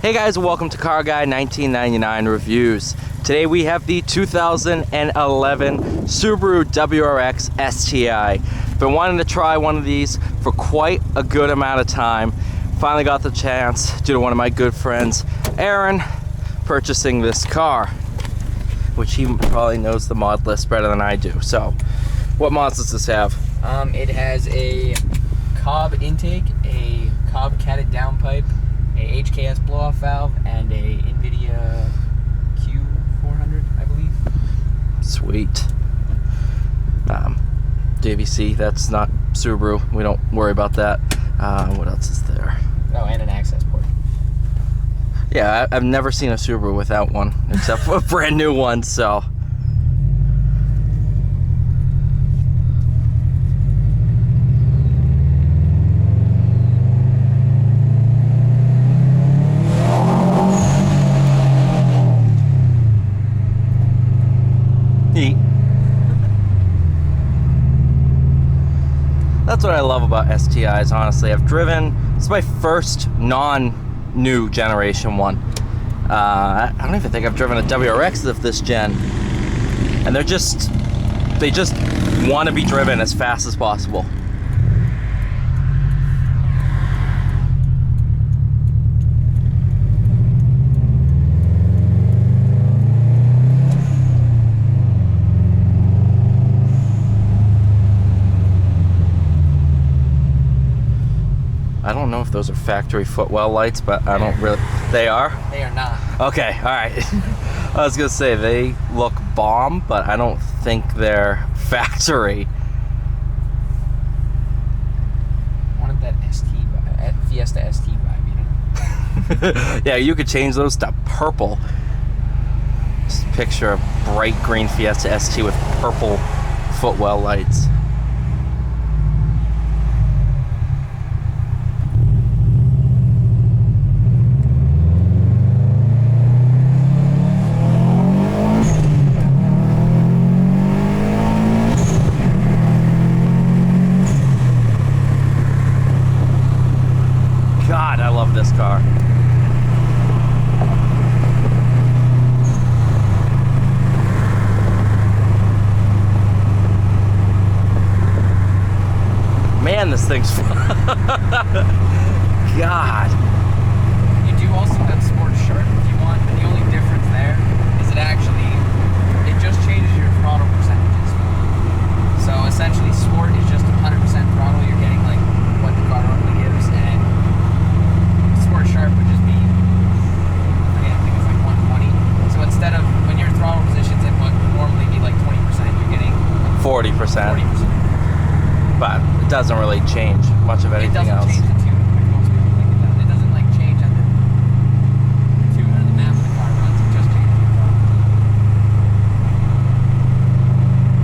Hey guys, welcome to Car Guy 1999 Reviews. Today we have the 2011 Subaru WRX STI. Been wanting to try one of these for quite a good amount of time. Finally got the chance due to one of my good friends, Aaron, purchasing this car, which he probably knows the mod list better than I do. So, what mods does this have? It has a Cobb intake, a Cobb catted downpipe, a HKS blow-off valve, and a NVIDIA Q400, I believe. Sweet. JVC, that's not Subaru. We don't worry about that. What else is there? Oh, and an access port. Yeah, I've never seen a Subaru without one, except for a brand new one, so. That's what I love about STIs, honestly. I've driven, it's my first non-new generation one. I don't even think I've driven a WRX of this gen. And they just want to be driven as fast as possible. I don't know if those are factory footwell lights, but I don't really... They are? They are not. Okay, alright. I was gonna say, they look bomb, but I don't think they're factory. Wanted that Fiesta ST vibe, you know? Yeah, you could change those to purple. Just picture a bright green Fiesta ST with purple footwell lights. God, I love this car. Man, this thing's fun. God. You do also have Sport Sharp if you want, but the only difference there is it just changes your throttle percentages. So essentially, Sport is just 100% throttle. You're getting like what the car normally gives, and Sport Sharp would just be, I think it's like 120. So instead of, when your throttle position's at what would normally be like 20%, you're getting 40%. 40%. But it doesn't really change much of anything else. It doesn't change the tune, which most people think it does. It doesn't like change at the tune or the map the car runs. It just changes your throttle.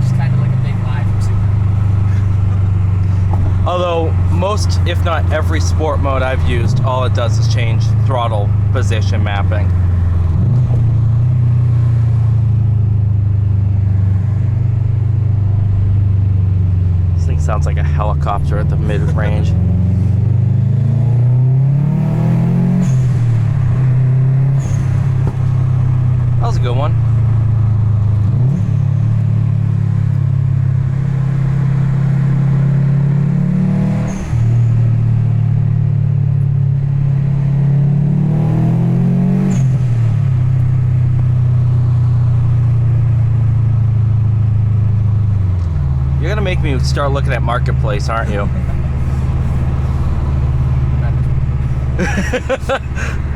It's kind of like a big lie from Subaru. Although most, if not every sport mode I've used, all it does is change throttle position mapping. This thing sounds like a helicopter at the mid-range. That was a good one. You're gonna make me start looking at Marketplace, aren't you?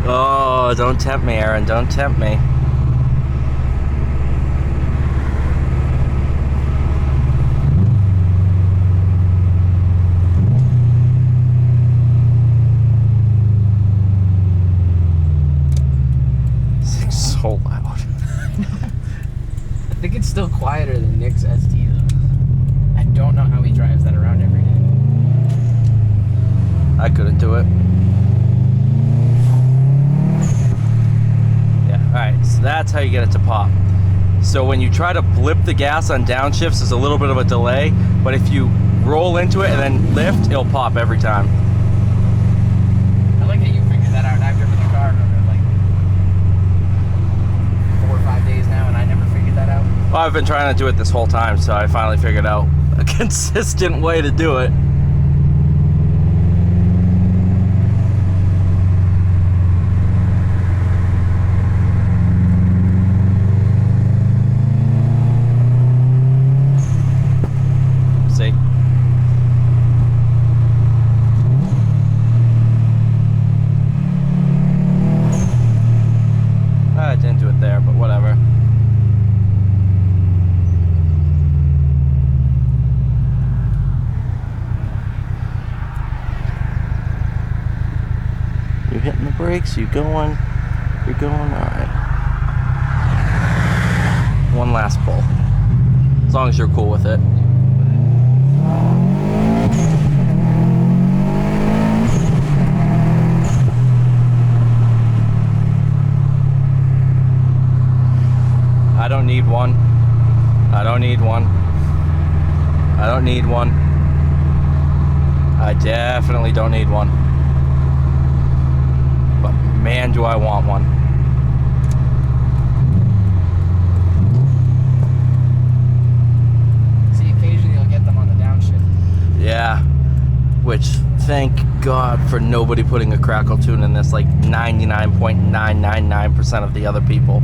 Oh, don't tempt me, Aaron. Don't tempt me. This thing's so loud. I think it's still quieter than Nick's ST though. I don't know how he drives that around every day. I couldn't do it. Yeah, alright, so that's how you get it to pop. So when you try to blip the gas on downshifts, there's a little bit of a delay, but if you roll into it and then lift, it'll pop every time. I like how you figured that out. I've driven the car and like Well, I've been trying to do it this whole time, so I finally figured out a consistent way to do it. See? I didn't do it there, but whatever. You hitting the brakes, you're going, alright. One last pull. As long as you're cool with it. I don't need one. I don't need one. I don't need one. I definitely don't need one. But man, do I want one. See, occasionally you'll get them on the downshift. Yeah. Which, thank God for nobody putting a crackle tune in this, like 99.999% of the other people.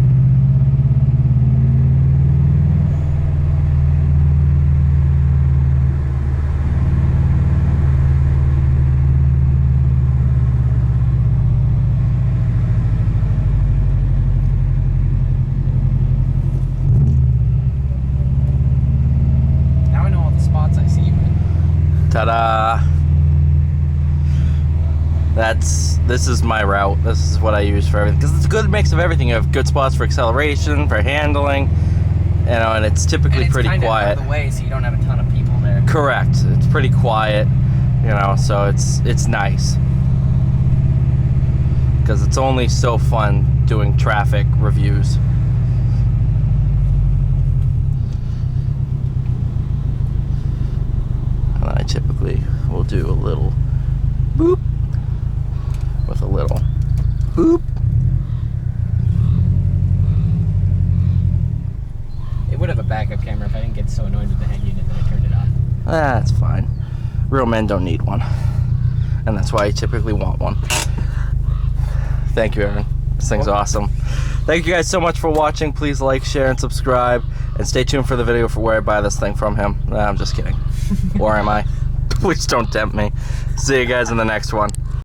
Ta-da! This is my route. This is what I use for everything. Because it's a good mix of everything. You have good spots for acceleration, for handling, you know, and it's typically pretty quiet. Out of the way, so you don't have a ton of people there. Correct. It's pretty quiet, you know, so it's nice. Because it's only so fun doing traffic reviews. I typically will do a little boop with a little boop. It would have a backup camera if I didn't get so annoyed with the head unit that I turned it off. That's fine. Real men don't need one. And that's why I typically want one. Thank you, Aaron. This thing's awesome. Thank you guys so much for watching. Please like, share, and subscribe. And stay tuned for the video for where I buy this thing from him. Nah, I'm just kidding. Or am I? Please don't tempt me. See you guys in the next one.